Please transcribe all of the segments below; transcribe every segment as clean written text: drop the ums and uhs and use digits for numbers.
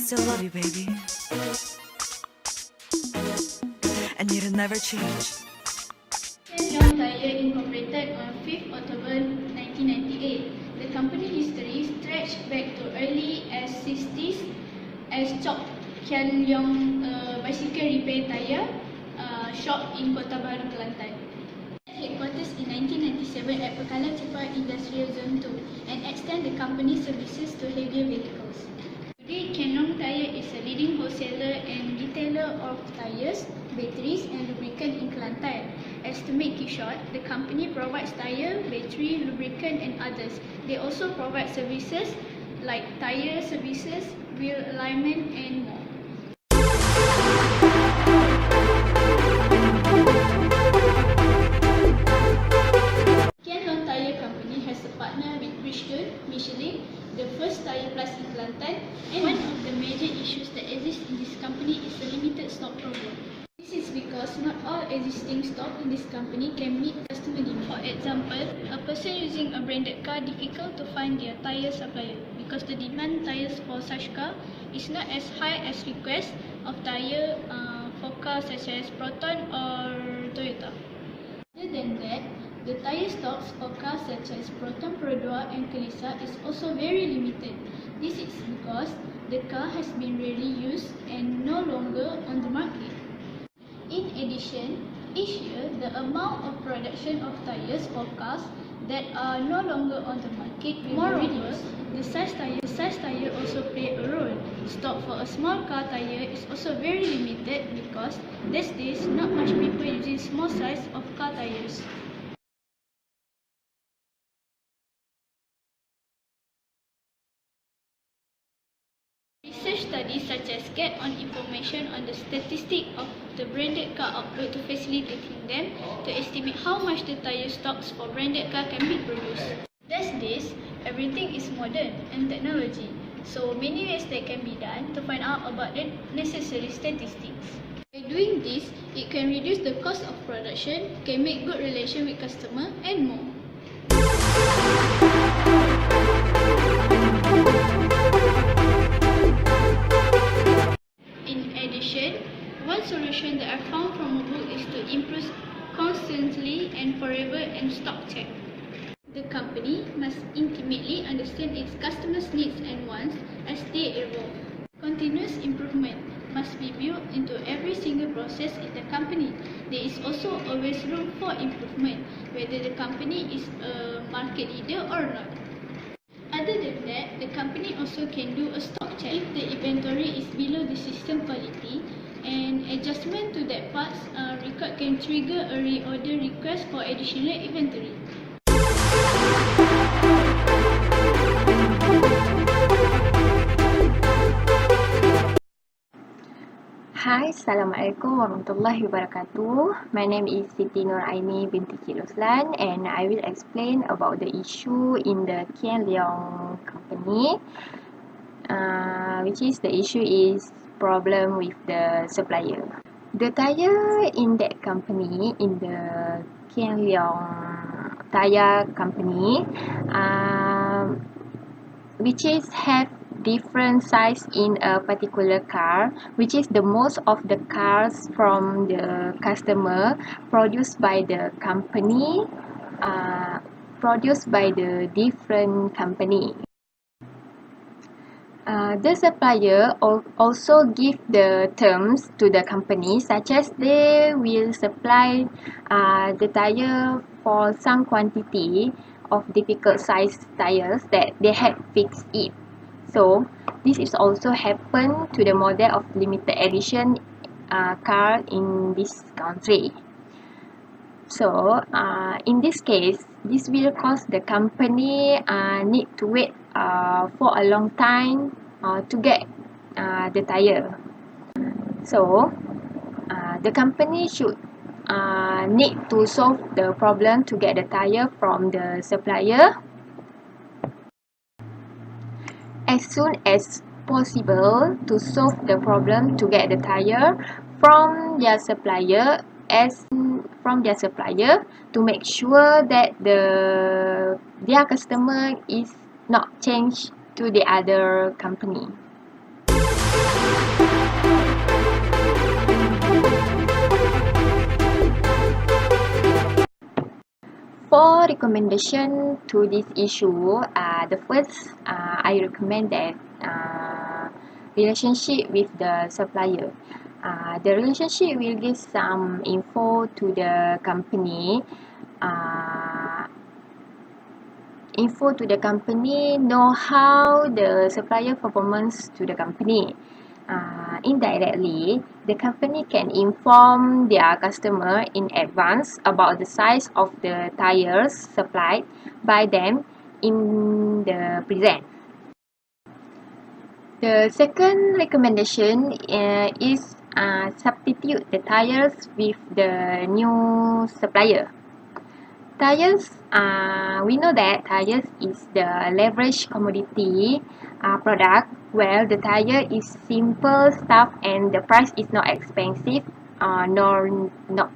still love you, baby. And you'll never change. L1T1 Tire incorporated on 5th October 1998. The company history stretched back to early as 60s as Chok Kian Leong bicycle repair tire shop in Kota Baru, Kelantan. Headquarters in 1997 at Pekalan Cepat Industrial Zone 2 and extend the company's services to heavier vehicles. Today, Kian Leong Tire is a leading wholesaler and retailer of tires, batteries and lubricant in Kelantan. As to make it short, the company provides tire, battery, lubricant and others. They also provide services like tire services, wheel alignment and more. Kian Leong Tire Company has a partner with Bridgestone, Michelin, the first tire plus in Kelantan, and one of the major issues that exist in this company is the limited stock problem. This is because not all existing stock in this company can meet customer demand. For example, a person using a branded car difficult to find their tire supplier because the demand tires for such car is not as high as request of tire for cars such as Proton or Toyota. Other than that, the tire stocks for cars such as Proton Pro 2 and Kelisa is also very limited. This is because the car has been rarely used and no longer on the market. In addition, each year the amount of production of tires for cars that are no longer on the market will be reduced. The size tire also play a role. Stock for a small car tire is also very limited because these days not much people using small size of car tires. Research studies such as gap on information on the statistic of the branded car output to facilitating them to estimate how much the tire stocks for branded car can be produced. These days, everything is modern and technology, so many ways that can be done to find out about the necessary statistics. By doing this, it can reduce the cost of production, can make good relation with customer and more. One solution that I found from a book is to improve constantly and forever and stock check. The company must intimately understand its customers' needs and wants as they evolve. Continuous improvement must be built into every single process in the company. There is also always room for improvement, whether the company is a market leader or not. Other than that, the company also can do a stock check. If the inventory is below the system quality, an adjustment to that parts record can trigger a reorder request for additional inventory. Hi, Assalamualaikum warahmatullahi wabarakatuh. My name is Siti Nur Aini binti Cik Roslan and I will explain about the issue in the Kian Leong company, which is the issue is problem with the supplier. The tire in that company, in the Kian Leong tire company, which is have different size in a particular car, which is the most of the cars from the customer produced by the company, produced by the different company. The supplier also give the terms to the company, such as they will supply the tire for some quantity of difficult size tires that they have fixed it. So this is also happen to the model of limited edition car in this country. So in this case, this will cause the company need to wait for a long time to get the tire. So the company should need to solve the problem to get the tire from the supplier as soon as possible, to solve the problem to get the tire from their supplier to make sure that their customer is not changed to the other company. For recommendation to this issue, the first, I recommend that relationship with the supplier. The relationship will give some info to the company. Know how the supplier performance to the company. Indirectly, the company can inform their customer in advance about the size of the tires supplied by them in the present. The second recommendation is substitute the tires with the new supplier. Tires, we know that tires is the leverage commodity product where the tire is simple stuff and the price is not expensive nor not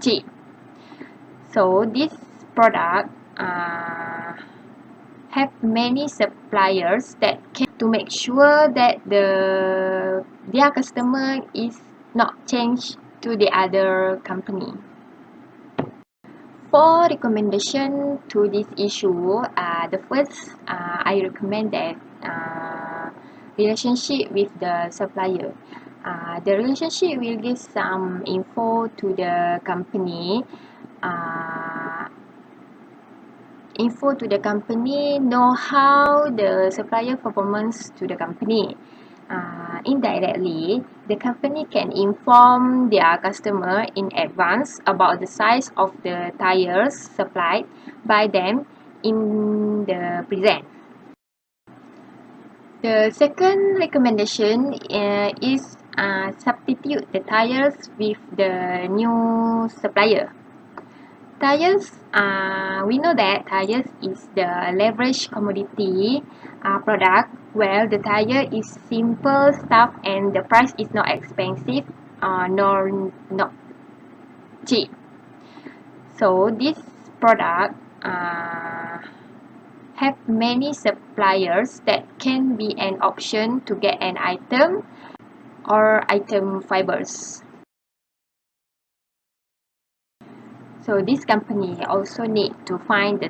cheap. So this product have many suppliers that can to make sure that their customer is not changed to the other company. For recommendation to this issue, the first, I recommend that relationship with the supplier. The relationship will give some info to the company. Know how the supplier performance to the company. Indirectly, the company can inform their customer in advance about the size of the tires supplied by them in the present. The second recommendation is substitute the tires with the new supplier. Tires, we know that tires is the leverage commodity product where the tire is simple stuff and the price is not expensive nor not cheap. So this product have many suppliers that can be an option to get an item or item fibers. So this company also need to find the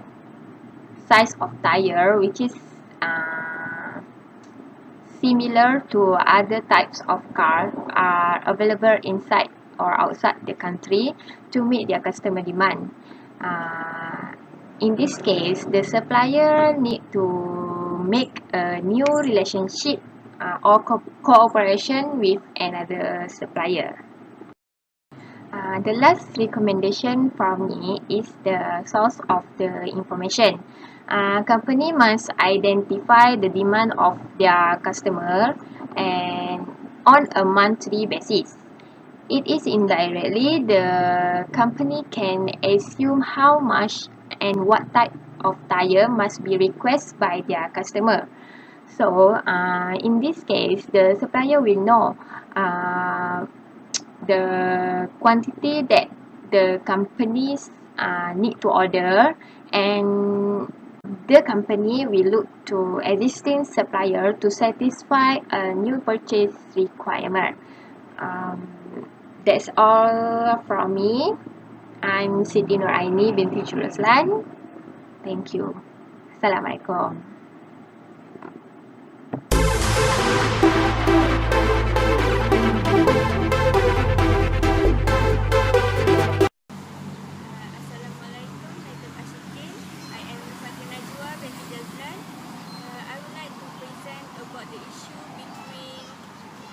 size of tire which is similar to other types of car are available inside or outside the country to meet their customer demand. In this case, the supplier need to make a new relationship or cooperation with another supplier. The last recommendation from me is the source of the information. Company must identify the demand of their customer and on a monthly basis. It is indirectly the company can assume how much and what type of tire must be requested by their customer. So, in this case, the supplier will know the quantity that the companies need to order, and the company will look to existing supplier to satisfy a new purchase requirement. That's all from me. I'm Siti Nuraini binti Juruslan. Thank you. Assalamualaikum. Assalamualaikum, Haikal Ashikin. I am Fatina Jua binti Jazlan. I would like to present about the issue between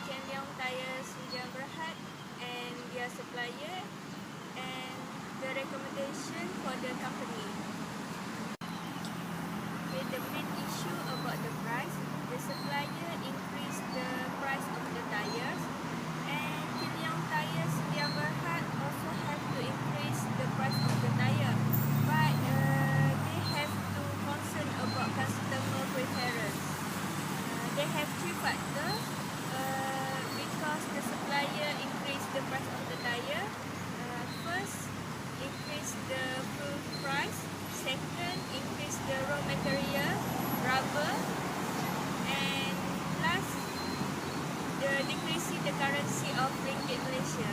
Kenyang Tires Hujan Berhad and their supplier and the recommendation for the company. With the main issue about the price, the supplier increased the price of the tires, and Kenyang Tires Hujan Berhad also have to increase the price of the tire, but they have to concern about customer preference. They have three factors because the supplier increased the price of the tire. First, increase the fuel price. Second, increase the raw material, rubber. And last, decreasing the currency of ringgit Malaysia.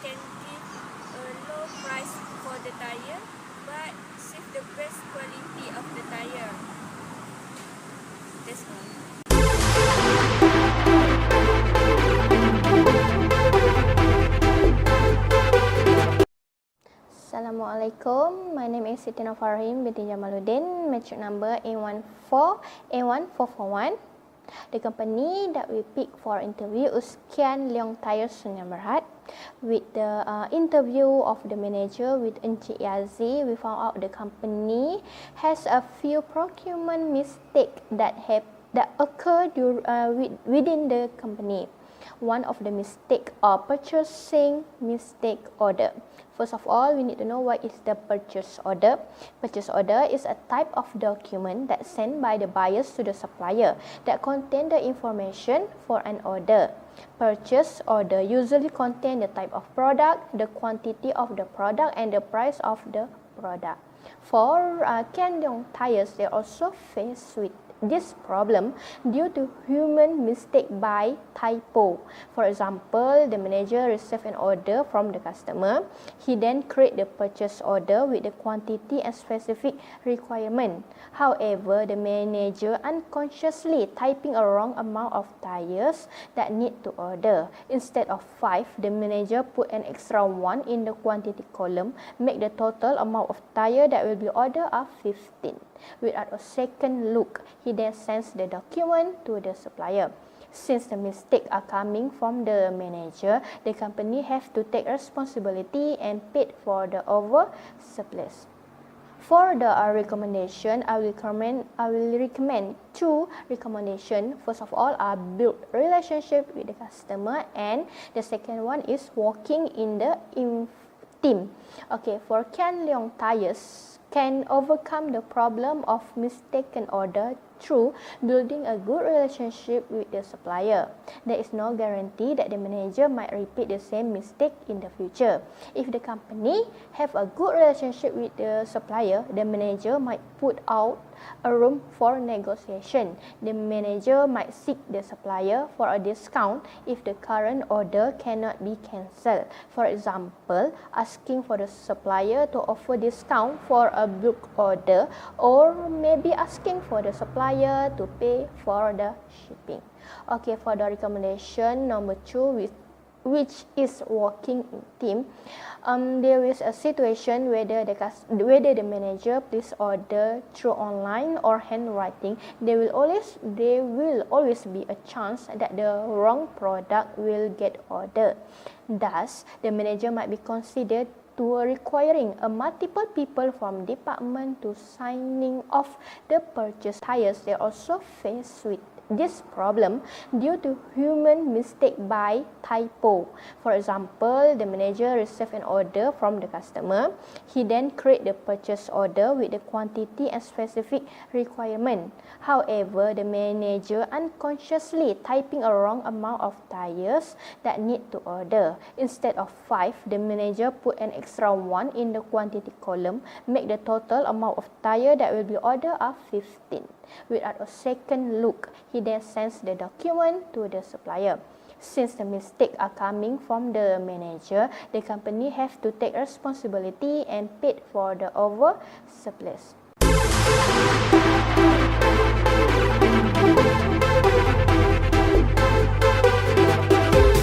can give a low price for the tire but save the best quality of the tire. That's all. Assalamualaikum. My name is Siti Nofarhim binti Jamaluddin. Matric number A14441. The company that we pick for interview is Kian Leong Tires Sungai Berhad. With the interview of the manager with Encik Yazi, we found out the company has a few procurement mistake that occur within the company. One of the mistake are purchasing mistake order. First of all, we need to know what is the purchase order. Purchase order is a type of document that's sent by the buyers to the supplier that contain the information for an order. Purchase order usually contain the type of product, the quantity of the product, and the price of the product. For Kian Leong Tires, they also face with this problem due to human mistake by typo. For example, the manager received an order from the customer. He then create the purchase order with the quantity and specific requirement. However, the manager unconsciously typing a wrong amount of tires that need to order. Instead of 5, the manager put an extra 1 in the quantity column, make the total amount of tire that will be ordered are 15. Without a second look, he then sends the document to the supplier. Since the mistakes are coming from the manager, the company have to take responsibility and paid for the oversurplus. For the recommendation, I will recommend 2 recommendations. First of all, build relationship with the customer, and the second one is working in the team. Okay, for Kian Leong Tires can overcome the problem of mistaken order through building a good relationship with the supplier. There is no guarantee that the manager might repeat the same mistake in the future. If the company have a good relationship with the supplier, the manager might put out a room for negotiation. The manager might seek the supplier for a discount if the current order cannot be cancelled. For example, asking for the supplier to offer discount for a bulk order, or maybe asking for the supplier to pay for the shipping. Okay, for the recommendation number 2, which is working in team, there is a situation whether the manager place order through online or handwriting, there will always be a chance that the wrong product will get ordered. Thus, the manager might be considered to requiring a multiple people from department to signing off the purchase tires. They also face with this problem due to human mistake by typo. For example, the manager received an order from the customer. He then create the purchase order with the quantity and specific requirement. However, the manager unconsciously typing a wrong amount of tires that need to order. Instead of 5, the manager put an extra 1 in the quantity column, make the total amount of tire that will be ordered are 15. Without a second look, he then sends the document to the supplier. Since the mistakes are coming from the manager, the company have to take responsibility and paid for the oversurplus.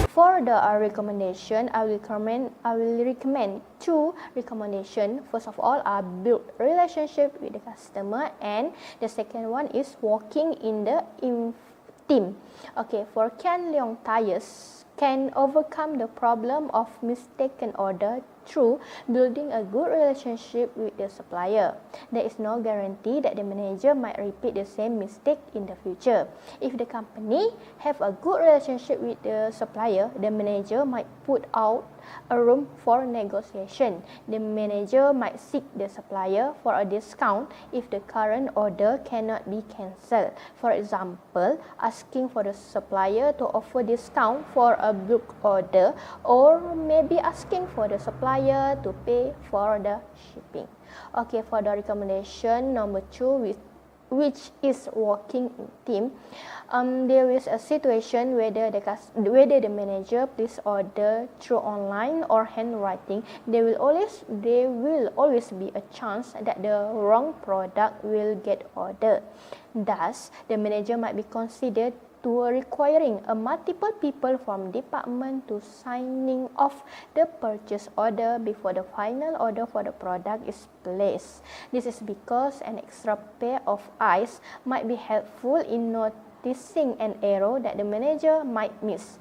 For the recommendation, I will recommend 2 recommendations. First of all, build relationship with the customer, and the second one is working in the team. Okay, for Kian Leong Tires can overcome the problem of mistaken order through building a good relationship with the supplier. There is no guarantee that the manager might repeat the same mistake in the future. If the company have a good relationship with the supplier, the manager might put out a room for negotiation. The manager might seek the supplier for a discount if the current order cannot be cancelled. For example, asking for the supplier to offer discount for a bulk order, or maybe asking for the supplier to pay for the shipping. Okay, for the recommendation number 2, which is working in team, there is a situation whether the manager place order through online or handwriting, there will always be a chance that the wrong product will get ordered. Thus, the manager might be considered to requiring a multiple people from department to signing off the purchase order before the final order for the product is placed. This is because an extra pair of eyes might be helpful in noticing an error that the manager might miss.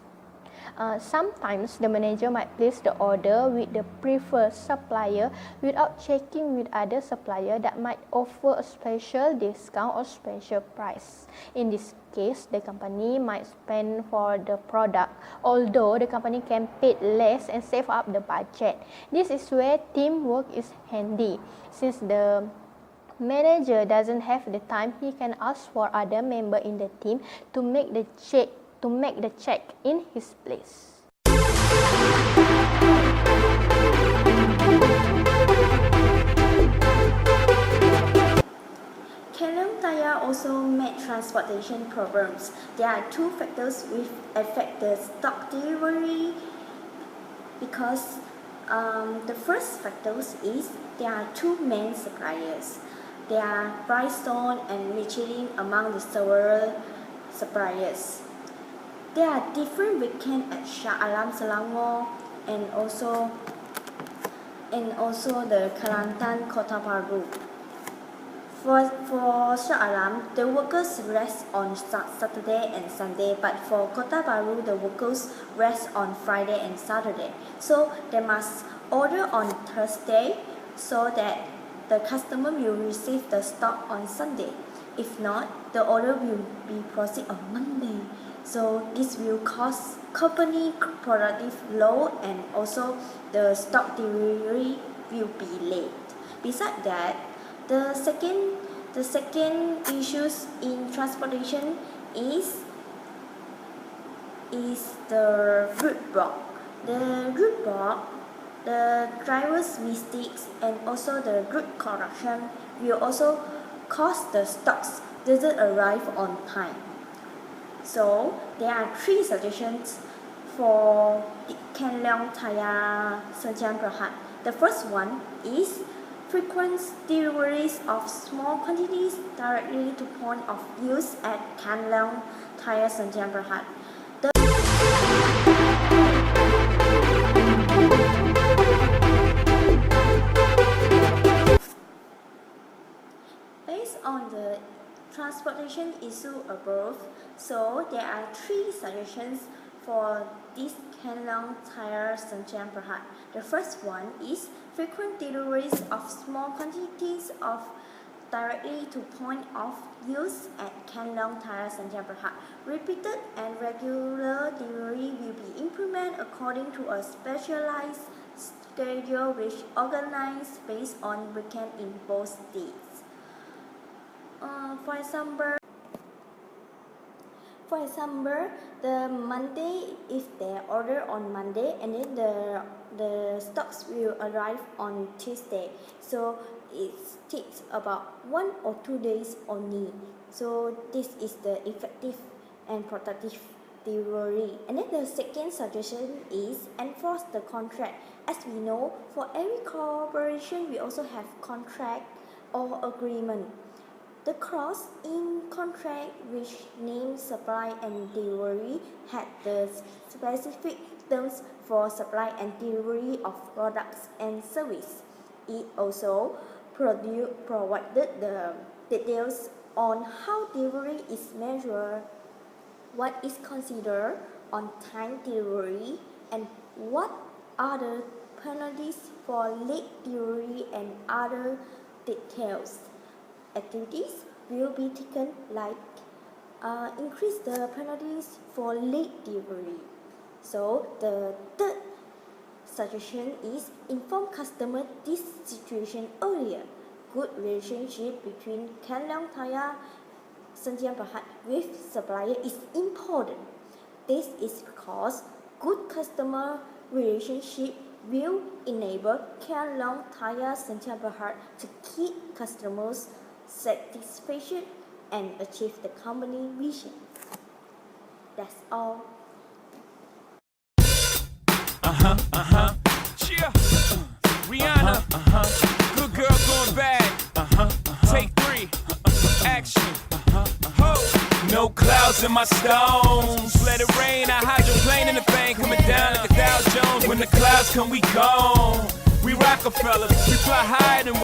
Sometimes the manager might place the order with the preferred supplier without checking with other supplier that might offer a special discount or special price. In this case, the company might spend for the product, although the company can pay less and save up the budget. This is where teamwork is handy. Since the manager doesn't have the time, he can ask for other member in the team to make the check in his place. L1T1 also met transportation problems. There are two factors which affect the stock delivery because the first factor is there are two main suppliers. There are Brightstone and Michelin among the several suppliers. There are different weekends at Shah Alam Selangor and also the Kelantan Kota Baru. For Shah Alam, the workers rest on Saturday and Sunday, but for Kota Baru, the workers rest on Friday and Saturday. So they must order on Thursday so that the customer will receive the stock on Sunday. If not, the order will be processed on Monday. So this will cause company productive load and also the stock delivery will be late. Besides that, the second issues in transportation is the roadblock. The roadblock, the driver's mistakes and also the route correction will also cause the stocks doesn't arrive on time. So there are three suggestions for L1T1 Sdn Bhd. The first one is frequent deliveries of small quantities directly to point of use at L1T1 Sdn Bhd. Based on the transportation issue above, so there are three suggestions for this L1T1 Sdn Bhd. The first one is frequent deliveries of small quantities of directly to point of use at L1T1 Sdn Bhd. Repeated and regular delivery will be implemented according to a specialized schedule which organized based on weekend in both days. For example, the Monday, if they order on Monday, and then the stocks will arrive on Tuesday. So it takes about 1 or 2 days only. So this is the effective and productive delivery. And then the second suggestion is enforce the contract. As we know, for every corporation, we also have contract or agreement. The clause in contract which names supply and delivery had the specific terms for supply and delivery of products and service. It also provided the details on how delivery is measured, what is considered on-time delivery, and what are the penalties for late delivery and other details. Activities will be taken like increase the penalties for late delivery. So the third suggestion is inform customer this situation earlier. Good relationship between L1T1 Sdn Bhd with supplier is important. This is because good customer relationship will enable L1T1 Sdn Bhd to keep customers satisfaction and achieve the company vision. That's all. Cheer. Rihanna. Good girl going bad. Take 3. Action. Ho. No clouds in my stones. Let it rain. I hydroplane in the thing coming down like a Dow Jones. When the clouds come, we gone. We Rockefellers. We fly higher than